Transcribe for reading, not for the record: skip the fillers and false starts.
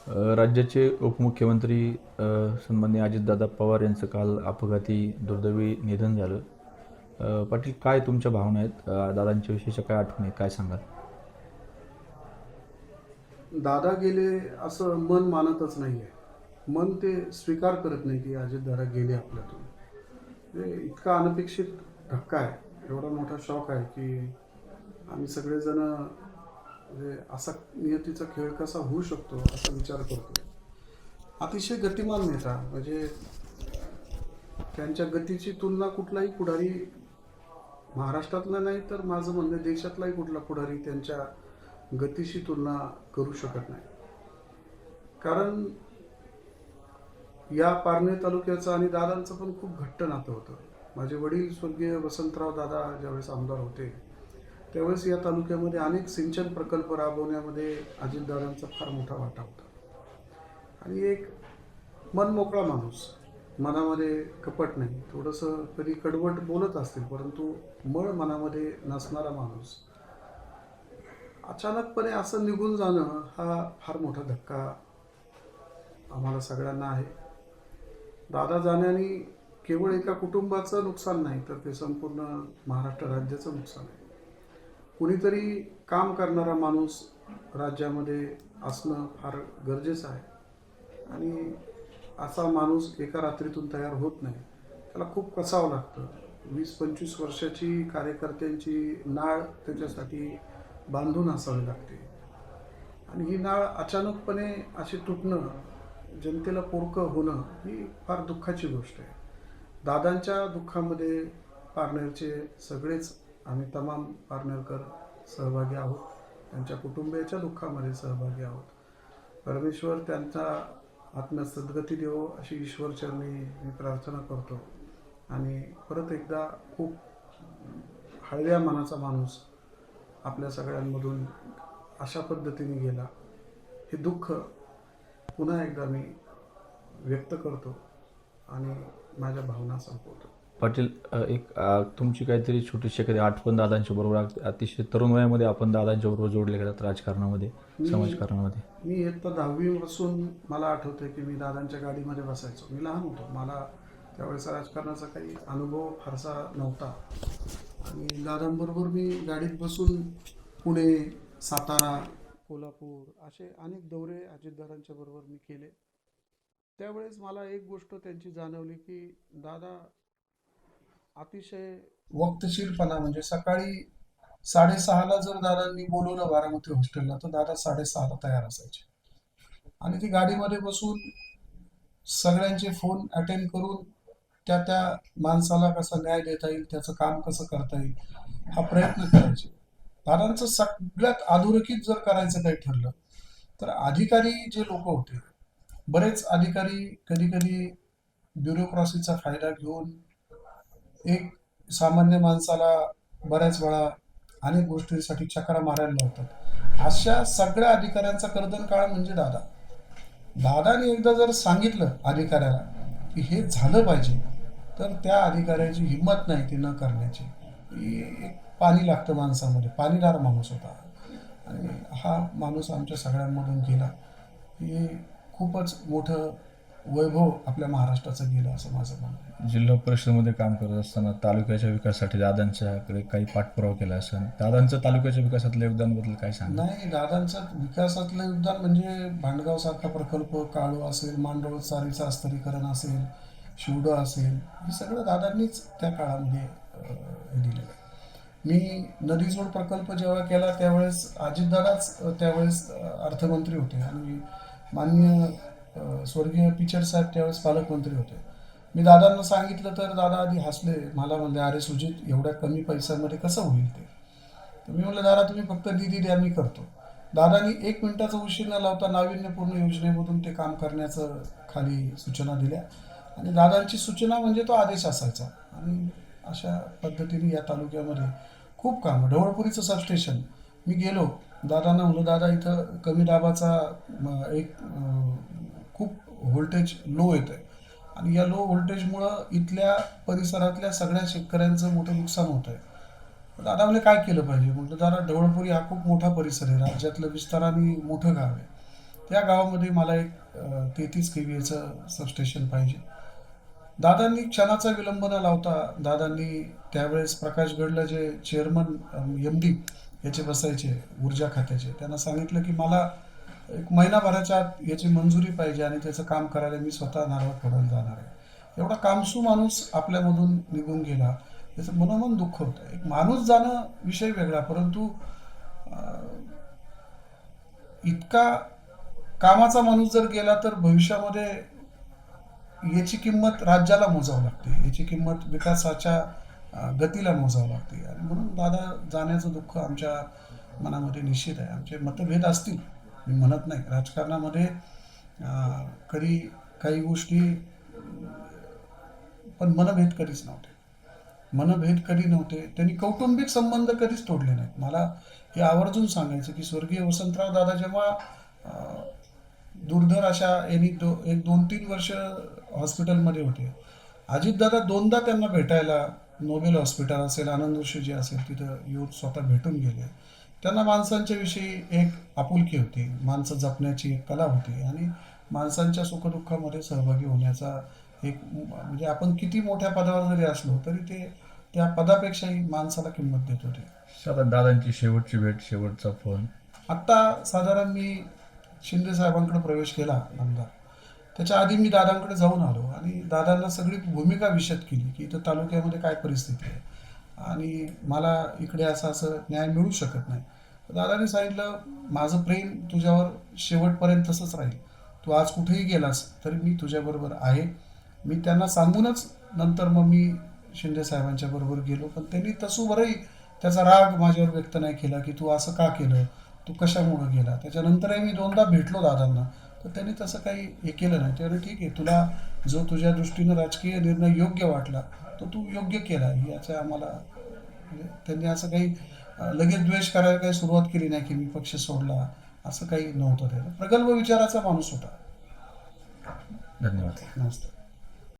राज्याचे उपमुख्यमंत्री सन्माननीय अजितदादा पवार यांचं काल अपघाती दुर्दैवी निधन झालं. पाटील, काय तुमच्या भावना आहेत? दादांच्या विषयीच्या काय आठवणी आहेत? काय सांगाल? दादा गेले असं मन मानतच नाही आहे. मन ते स्वीकार करत नाही की अजितदादा गेले आपल्यातून. म्हणजे इतका अनपेक्षित धक्का आहे, एवढा मोठा शॉक आहे की आम्ही सगळेजण म्हणजे असा नियतीचा खेळ कसा होऊ शकतो असा विचार करतो. अतिशय गतिमान नेता, म्हणजे त्यांच्या गतीची तुलना कुठलाही पुढारी महाराष्ट्रातला नाही तर माझं म्हणणं देशातलाही कुठला पुढारी त्यांच्या गतीशी तुलना करू शकत नाही. कारण या पारनेर तालुक्याचं आणि दादांचं पण खूप घट्ट नातं होतं. माझे वडील स्वर्गीय वसंतराव दादा ज्यावेळेस आमदार होते त्यावेळेस या तालुक्यामध्ये अनेक सिंचन प्रकल्प राबवण्यामध्ये अजितदादांचा फार मोठा वाटा होता. आणि एक मनमोकळा माणूस, मनामध्ये कपट नाही, थोडंसं कधी कडवट बोलत असतील परंतु मळ मनामध्ये नसणारा माणूस अचानकपणे असं निघून जाणं हा फार मोठा धक्का आम्हाला सगळ्यांना आहे. दादा जाण्याने केवळ एका कुटुंबाचं नुकसान नाही तर ते संपूर्ण महाराष्ट्र राज्याचं नुकसान आहे. कुणीतरी काम करणारा माणूस राज्यामध्ये असणं फार गरजेचं आहे आणि असा माणूस एका रात्रीतून तयार होत नाही. त्याला खूप कसावं लागतं. 20-25 वर्षाची कार्यकर्त्यांची नाळ त्याच्यासाठी बांधून असावी लागते आणि ही नाळ अचानकपणे अशी तुटणं, जनतेला पोरकं होणं ही फार दुःखाची गोष्ट आहे. दादांच्या दुःखामध्ये पारनेरचे सगळेच आम्ही तमाम पारनेरकर सहभागी आहोत. त्यांच्या कुटुंबियाच्या दुःखामध्ये सहभागी आहोत. परमेश्वर त्यांचा आत्म्यास सद्गती देवो अशी ईश्वरचरणी मी प्रार्थना करतो. आणि परत एकदा खूप हळव्या मनाचा माणूस आपल्या सगळ्यांमधून अशा पद्धतीने गेला, हे दुःख पुन्हा एकदा मी व्यक्त करतो आणि माझ्या भावना संपवतो. पाटील, तुमची काहीतरी छोटीशी एखादी आठवण दादांच्या बरोबर, अतिशय तरुण वयामध्ये आपण दादांच्या बरोबर जोडले गेलात राजकारणामध्ये, समाजकारणामध्ये. मी इयत्ता 10वी पासून मला आठवतंय की मी दादांच्या गाडीमध्ये बसायचो. मी लहान होतो, मला त्यावेळेस राजकारणाचा काही अनुभव फारसा नव्हता आणि दादांबरोबर मी गाडीत बसून पुणे, सातारा, कोल्हापूर असे अनेक दौरे अजितदादांच्या बरोबर मी केले. त्यावेळेस मला एक गोष्ट त्यांची जाणवली की दादा अतिशय वक्तशीरपणा, म्हणजे सकाळी 6:30ला जर दादांनी बोलवलं बारामती हॉस्टेलला तर दादा 6:30ला तयार असायचे आणि ती गाडीमध्ये बसून सगळ्यांचे फोन अटेंड करून त्या त्या माणसाला कसा न्याय देता येईल, त्याचं काम कसं करता येईल हा प्रयत्न करायचे. दादांचं सगळ्यात अधोरेखित जर करायचं काही ठरलं तर अधिकारी जे लोक होते, बरेच अधिकारी कधी कधी ब्युरोक्रॉसीचा फायदा घेऊन एक सामान्य माणसाला बऱ्याच वेळा अनेक गोष्टींसाठी चक्रा मारायला लावतात. अशा सगळ्या अधिकाऱ्यांचा कर्दनकाळ म्हणजे दादा. दादाने एकदा जर सांगितलं अधिकाऱ्याला की हे झालं पाहिजे तर त्या अधिकाऱ्याची हिंमत नाही ते न करण्याची. एक पाणी लागतं माणसामध्ये, पाणीदार माणूस होता आणि हा माणूस आमच्या सगळ्यांमधून गेला. हे खूपच मोठं वैभव आपल्या महाराष्ट्राचं गेलं असं माझं म्हणणं आहे. जिल्हा परिषदेमध्ये काम करत असताना तालुक्याच्या विकासासाठी दादांच्याकडे काही पाठपुरावा केला असेल. दादांचं तालुक्याच्या विकासातल्या योगदानाबद्दल काय सांगा? नाही, दादांचं विकासातलं योगदान म्हणजे भांडगाव सारखा प्रकल्प, काळू असेल, मांडव चारीचं अस्तरीकरण असेल, शिवडं असेल, हे सगळं दादांनीच त्या काळामध्ये दिलेलं आहे. मी नदीजोड प्रकल्प जेव्हा केला त्यावेळेस अजितदादाच त्यावेळेस अर्थमंत्री होते आणि माननीय स्वर्गीय पिचड साहेब त्यावेळेस पालकमंत्री होते. मी दादांना सांगितलं तर दादा आधी हसले, मला म्हणले, अरे सुजित, एवढ्या कमी पैशामध्ये कसं होईल ते. तर मी म्हणलं, दादा तुम्ही फक्त निधी द्या, मी करतो. दादानी 1 मिनिटाचा उशीर न लावता नाविन्यपूर्ण योजनेमधून ते काम करण्याचं खाली सूचना दिल्या आणि दादांची सूचना म्हणजे तो आदेश असायचा. आणि अशा पद्धतीने या तालुक्यामध्ये खूप काम. ढवळपुरीचं सबस्टेशन मी गेलो, दादांना म्हणलं, दादा इथं कमी दाबाचा एक खूप व्होल्टेज लो येत आहे आणि या लो व्होल्टेजमुळं इथल्या परिसरातल्या सगळ्या शेतकऱ्यांचं मोठं नुकसान होत आहे. दादा म्हणजे काय केलं पाहिजे. म्हटलं, दादा ढवळपुरी हा खूप मोठा परिसर आहे, राज्यातलं विस्ताराने मोठं गाव आहे. त्या गावामध्ये मला एक 33 KVAचं सबस्टेशन पाहिजे. दादांनी क्षणाचा विलंब न लावता दादांनी त्यावेळेस प्रकाशगडला जे चेअरमन MD याचे बसायचे ऊर्जा खात्याचे, त्यांना सांगितलं की मला एक महिनाभराच्या आत याची मंजुरी पाहिजे आणि त्याचं काम करायला मी स्वतः नारळ फोडायला जाणार आहे. एवढा कामसू माणूस आपल्यामधून निघून गेला, त्याचं मनोमन दुःख होतं. एक माणूस जाणं विषय वेगळा, परंतु इतका कामाचा माणूस जर गेला तर भविष्यामध्ये याची किंमत राज्याला मोजावी लागते, याची किंमत विकासाच्या गतीला मोजावी लागते. आणि म्हणून दादा जाण्याचं दुःख आमच्या मनामध्ये निश्चित आहे. आमचे मतभेद असतील, मी म्हणत नाही, राजकारणामध्ये कधी काही गोष्टी, पण मनभेद कधीच नव्हते. मनभेद कधी नव्हते. त्यांनी कौटुंबिक संबंध कधीच तोडले नाहीत. मला हे आवर्जून सांगायचं की स्वर्गीय वसंतराव दादा जेव्हा दुर्धर अशा यांनी एक 2-3 वर्ष हॉस्पिटलमध्ये होते, अजितदादा दोनदा त्यांना भेटायला, नोबेल हॉस्पिटल असेल, आनंद ऋषी असेल, तिथं येऊन स्वतः भेटून गेले. त्यांना माणसांच्या विषयी एक आपुलकी होती, माणसं जपण्याची एक कला होती आणि माणसांच्या सुखदुःखामध्ये सहभागी होण्याचा एक, म्हणजे आपण किती मोठ्या पदावर जरी असलो तरी ते त्या पदापेक्षाही माणसाला किंमत देत होते. आता दादांची शेवटची भेट, शेवटचा फोन. आत्ता साधारण मी शिंदे साहेबांकडे प्रवेश केला आमदार, त्याच्या आधी मी दादांकडे जाऊन आलो आणि दादांना सगळी भूमिका विशद केली की इथं तालुक्यामध्ये काय परिस्थिती आहे आणि मला इकडे असं न्याय मिळू शकत नाही. दादांनी सांगितलं, माझं प्रेम तुझ्यावर शेवटपर्यंत तसंच राहील, तू आज कुठेही गेलास तरी मी तुझ्याबरोबर आहे. मी त्यांना सांगूनच नंतर मग मी शिंदे साहेबांच्या बरोबर गेलो, पण त्यांनी तसूवरही त्याचा राग माझ्यावर व्यक्त नाही केला की तू असं का केलं, तू कशामुळं गेला. त्याच्यानंतरही मी 2दा भेटलो दादांना, तर त्यांनी तसं काही हे केलं नाही. त्यामुळे ठीक आहे, तुला जो तुझ्या दृष्टीनं राजकीय निर्णय योग्य वाटला तो तू योग्य केला, याचा आम्हाला, म्हणजे त्यांनी असं काही लगेच द्वेष करायला काही सुरुवात केली नाही की मी पक्ष सोडला, असं काही नव्हतं. त्याला प्रगल्भ विचाराचा माणूस होता. धन्यवाद. नमस्ते.